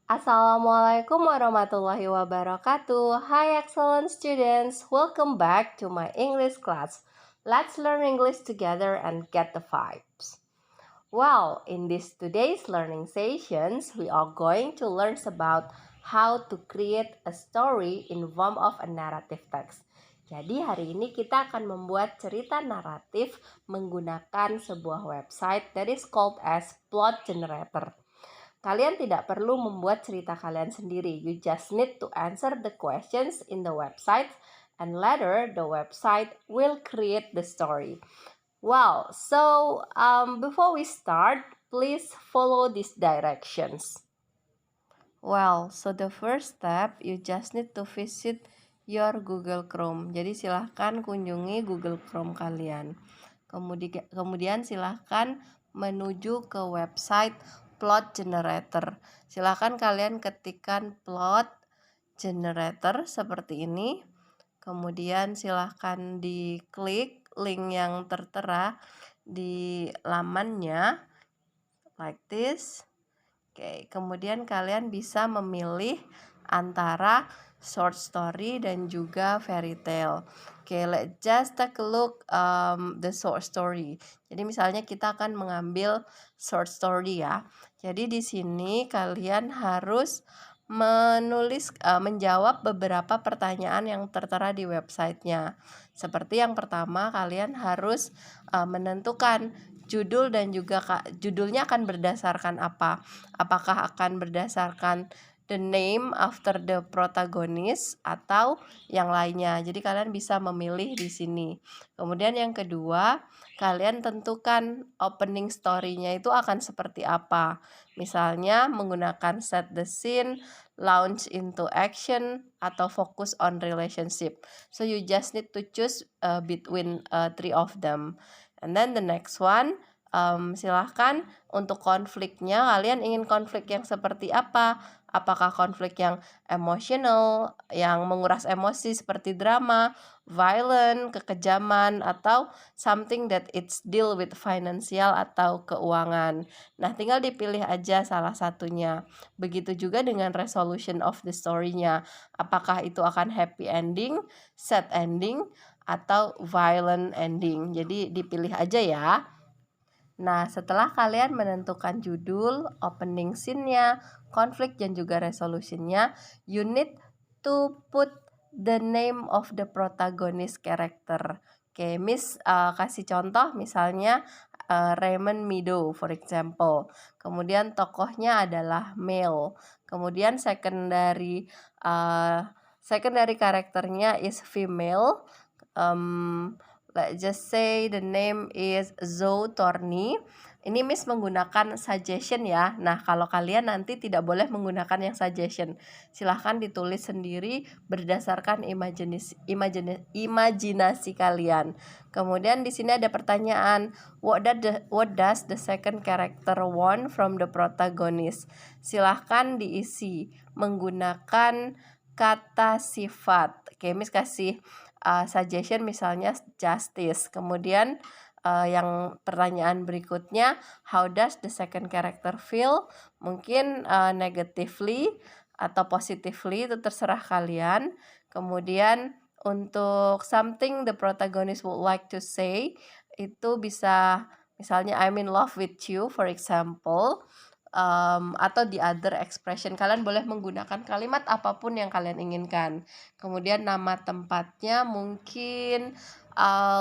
Assalamualaikum warahmatullahi wabarakatuh. Hi excellent students, welcome back to my English class. Let's learn English together and get the vibes. Well, in this today's learning sessions, we are going to learn about how to create a story in form of a narrative text. Jadi hari ini kita akan membuat cerita naratif menggunakan sebuah website that is called as Plot Generator. Kalian tidak perlu membuat cerita kalian sendiri. You just need to answer the questions in the website and later the website will create the story. Well, so before we start, please follow these directions. Well, so the first step, you just need to visit your Google Chrome. Jadi silahkan kunjungi Google Chrome kalian. Kemudian silahkan menuju ke website Plot Generator. Silahkan kalian ketikkan Plot Generator seperti ini. Kemudian silahkan diklik link yang tertera di lamannya like this. Oke, kemudian kalian bisa memilih antara short story dan juga fairy tale. Oke, let's just take a look the short story. Jadi misalnya kita akan mengambil short story ya. Jadi di sini kalian harus menjawab beberapa pertanyaan yang tertera di websitenya. Seperti yang pertama, kalian harus menentukan judul dan juga judulnya akan berdasarkan apa? Apakah akan berdasarkan the name after the protagonist atau yang lainnya. Jadi kalian bisa memilih di sini. Kemudian yang kedua, kalian tentukan opening story-nya itu akan seperti apa. Misalnya menggunakan set the scene, launch into action, atau focus on relationship. So you just need to choose between three of them. And then the next one, silahkan untuk konfliknya, kalian ingin konflik yang seperti apa? Apakah konflik yang emosional, yang menguras emosi seperti drama, violent, kekejaman, atau something that it's deal with financial atau keuangan. Nah, tinggal dipilih aja salah satunya. Begitu juga dengan resolution of the story-nya. Apakah itu akan happy ending, sad ending, atau violent ending. Jadi dipilih aja ya. Nah, setelah kalian menentukan judul, opening scene-nya, konflik dan juga resolution-nya, you need to put the name of the protagonist character. Oke, Miss kasih contoh misalnya Raymond Meadow for example. Kemudian tokohnya adalah male. Kemudian secondary karakternya is female. Let's just say the name is Zoe Torni. Ini Miss menggunakan suggestion ya. Nah, kalau kalian nanti tidak boleh menggunakan yang suggestion. Silahkan ditulis sendiri berdasarkan imajinasi kalian. Kemudian di sini ada pertanyaan, what does the second character want from the protagonist? Silahkan diisi menggunakan kata sifat. Oke, Miss kasih suggestion misalnya justice. Kemudian yang pertanyaan berikutnya, how does the second character feel? Mungkin negatively atau positively, itu terserah kalian. Kemudian untuk something the protagonist would like to say, itu bisa misalnya I'm in love with you for example. Atau the other expression, kalian boleh menggunakan kalimat apapun yang kalian inginkan. Kemudian nama tempatnya mungkin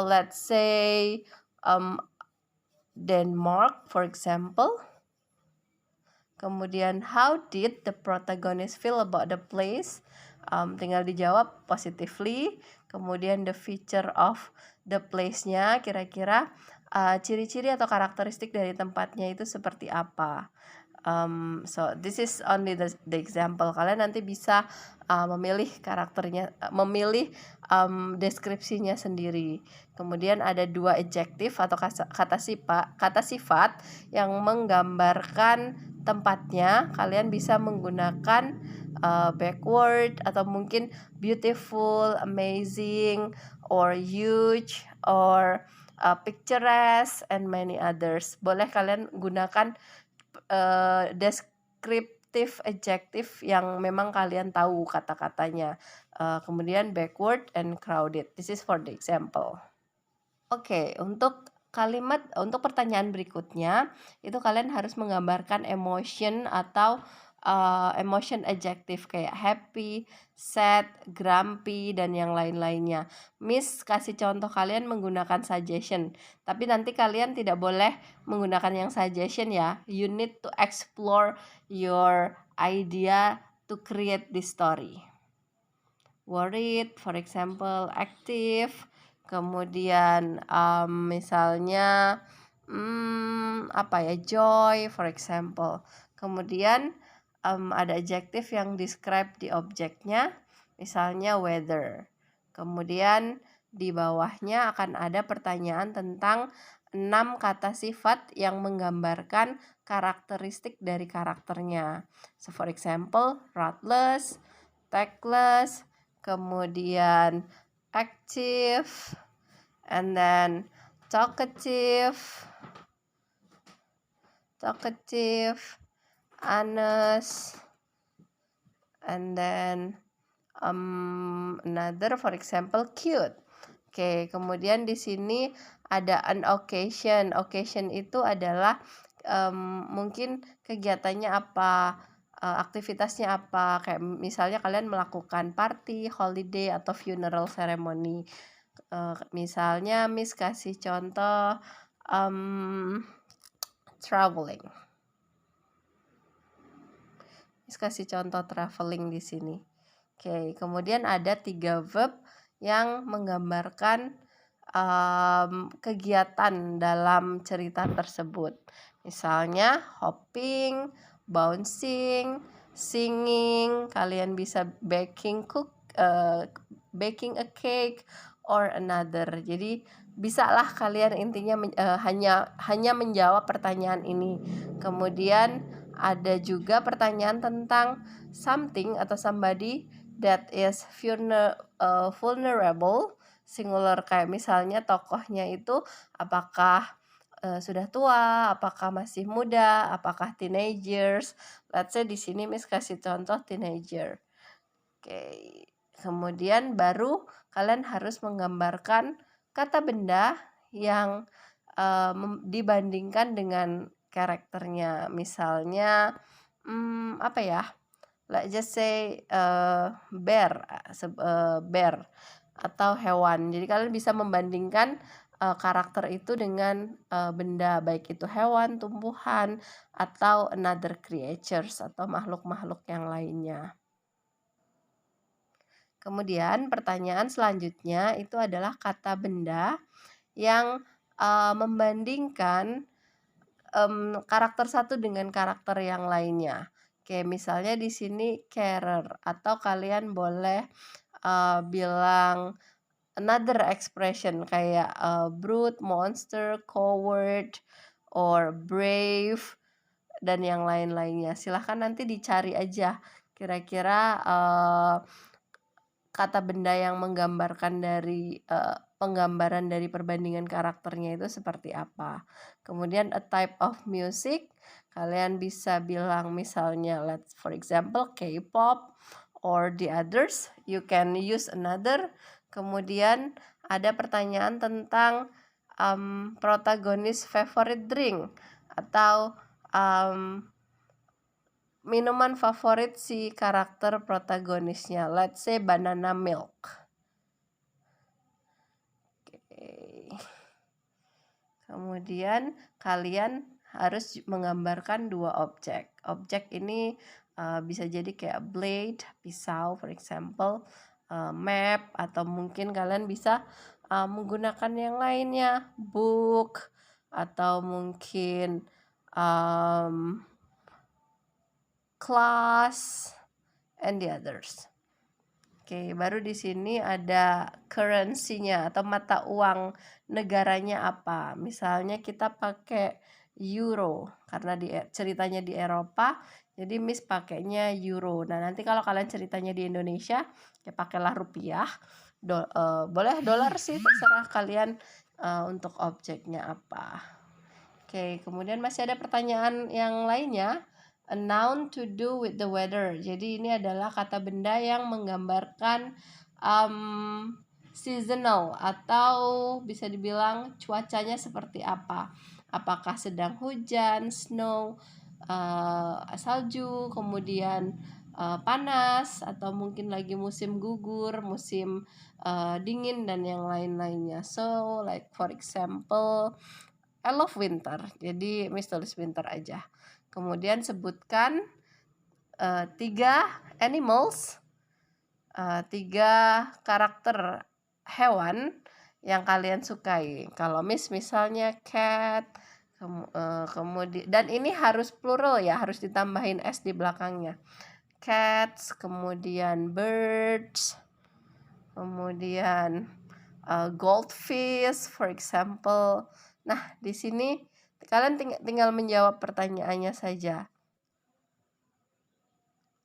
let's say Denmark for example. Kemudian how did the protagonist feel about the place? Tinggal dijawab positively. Kemudian the feature of the place-nya, kira-kira ciri-ciri atau karakteristik dari tempatnya itu seperti apa. So this is only the example. Kalian nanti bisa memilih karakternya, memilih deskripsinya sendiri. Kemudian ada dua adjektif atau kata sifat yang menggambarkan tempatnya. Kalian bisa menggunakan backward atau mungkin beautiful, amazing, or huge, or picturesque, and many others. Boleh kalian gunakan deskriptif adjective yang memang kalian tahu kata-katanya. Kemudian backward and crowded. This is for the example. Oke, untuk pertanyaan berikutnya, itu kalian harus menggambarkan emotion atau emotion adjective kayak happy, sad, grumpy, dan yang lain-lainnya. Miss kasih contoh kalian menggunakan suggestion, tapi nanti kalian tidak boleh menggunakan yang suggestion ya. You need to explore your idea to create this story. Worried, for example, active. Kemudian misalnya joy, for example. Kemudian ada adjective yang describe di objeknya, misalnya weather. Kemudian di bawahnya akan ada pertanyaan tentang 6 kata sifat yang menggambarkan karakteristik dari karakternya. So for example, ruthless, tactless, kemudian active, and then talkative, honest, and then another, for example, cute. Oke, kemudian di sini ada an occasion. Occasion itu adalah mungkin kegiatannya apa, aktivitasnya apa, kayak misalnya kalian melakukan party, holiday, atau funeral ceremony. Misalnya Miss kasih contoh traveling. Miss kasih contoh traveling di sini. Oke, kemudian ada 3 verb yang menggambarkan kegiatan dalam cerita tersebut. Misalnya hopping, bouncing, singing, kalian bisa baking a cake or another. Jadi bisalah kalian intinya hanya menjawab pertanyaan ini. Kemudian ada juga pertanyaan tentang something atau somebody that is vulnerable, singular, kayak misalnya tokohnya itu apakah sudah tua, apakah masih muda, apakah teenagers. Let's say di sini Miss kasih contoh teenager. Oke. Kemudian baru kalian harus menggambarkan kata benda yang dibandingkan dengan karakternya. Misalnya let's just say bear atau hewan. Jadi kalian bisa membandingkan karakter itu dengan benda, baik itu hewan, tumbuhan, atau another creatures atau makhluk-makhluk yang lainnya. Kemudian pertanyaan selanjutnya itu adalah kata benda yang membandingkan karakter satu dengan karakter yang lainnya. Oke, misalnya di sini carer, atau kalian boleh bilang another expression kayak brute, monster, coward, or brave, dan yang lain-lainnya. Silahkan nanti dicari aja kira-kira kata benda yang menggambarkan dari penggambaran dari perbandingan karakternya itu seperti apa. Kemudian a type of music, kalian bisa bilang misalnya for example K-pop or the others. You can use another. Kemudian ada pertanyaan tentang protagonis favorite drink atau minuman favorit si karakter protagonisnya. Let's say banana milk. Oke. Kemudian kalian harus menggambarkan 2 objek. Objek ini bisa jadi kayak blade, pisau, for example, map, atau mungkin kalian bisa menggunakan yang lainnya, book, atau mungkin class, and the others. Oke, baru di sini ada currency-nya atau mata uang negaranya apa. Misalnya kita pakai euro karena ceritanya di Eropa, jadi Miss pakainya euro. Nah, nanti kalau kalian ceritanya di Indonesia, ya pakailah rupiah. Boleh dolar sih, terserah kalian untuk objeknya apa. Oke, kemudian masih ada pertanyaan yang lainnya. A noun to do with the weather. Jadi ini adalah kata benda yang menggambarkan seasonal atau bisa dibilang cuacanya seperti apa. Apakah sedang hujan, snow, salju, kemudian panas, atau mungkin lagi musim gugur, musim dingin dan yang lain-lainnya. So like for example, I love winter. Jadi Miss tulis winter aja. Kemudian sebutkan 3 animals, 3 karakter hewan yang kalian sukai. Kalau Miss misalnya cat, kemudian, dan ini harus plural ya, harus ditambahin s di belakangnya. Cats, kemudian birds, kemudian goldfish for example. Nah, di sini kalian tinggal menjawab pertanyaannya saja.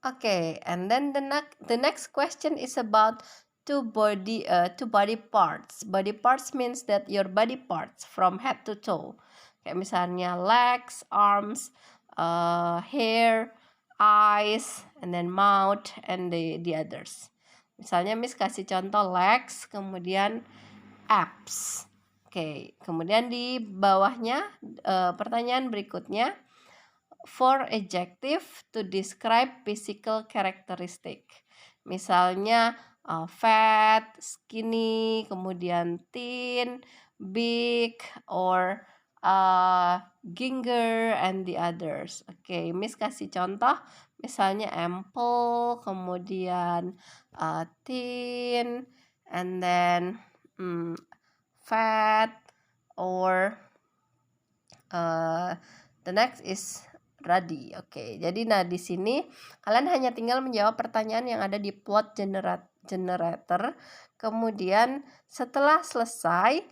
Okay, and then the next question is about two body parts. Body parts means that your body parts from head to toe. Kayak misalnya legs, arms, hair, eyes, and then mouth, and the others. Misalnya Miss kasih contoh legs, kemudian abs. Oke, kemudian di bawahnya pertanyaan berikutnya, 4 adjective to describe physical characteristic. Misalnya fat, skinny, kemudian thin, big, or ginger, and the others. Oke, Miss kasih contoh, misalnya ample, kemudian thin, and then fat, or the next is ruddy. Oke, jadi nah di sini kalian hanya tinggal menjawab pertanyaan yang ada di plot generator. Kemudian setelah selesai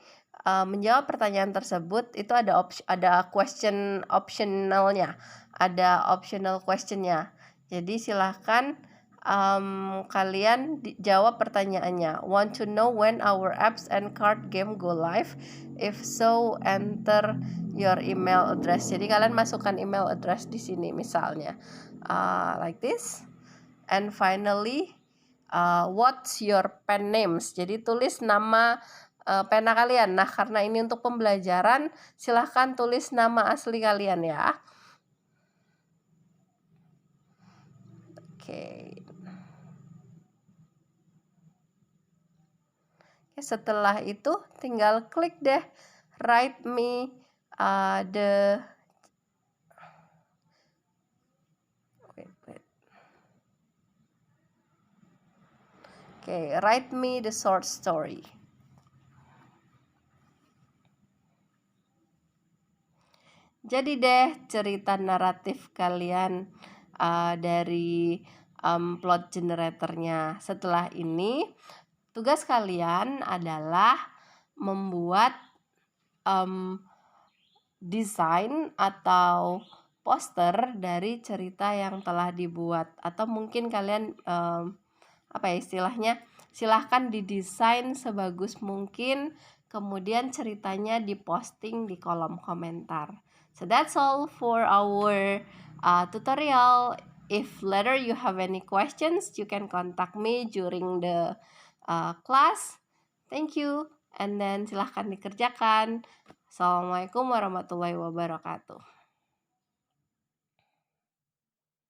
menjawab pertanyaan tersebut, itu ada question optionalnya, ada optional questionnya. Jadi silahkan kalian jawab pertanyaannya. Want to know when our apps and card game go live? If so, enter your email address. Jadi kalian masukkan email address di sini misalnya like this. And finally, what's your pen names? Jadi tulis nama pena kalian. Nah, karena ini untuk pembelajaran, silahkan tulis nama asli kalian ya. Oke. Setelah itu tinggal klik deh write me the write me the short story. Jadi deh cerita naratif kalian dari plot generatornya. Setelah ini tugas kalian adalah membuat desain atau poster dari cerita yang telah dibuat, atau mungkin kalian istilahnya, silahkan didesain sebagus mungkin, kemudian ceritanya diposting di kolom komentar. So that's all for our tutorial. If later you have any questions, you can contact me during the class. Thank you, and then silahkan dikerjakan. Assalamualaikum warahmatullahi wabarakatuh.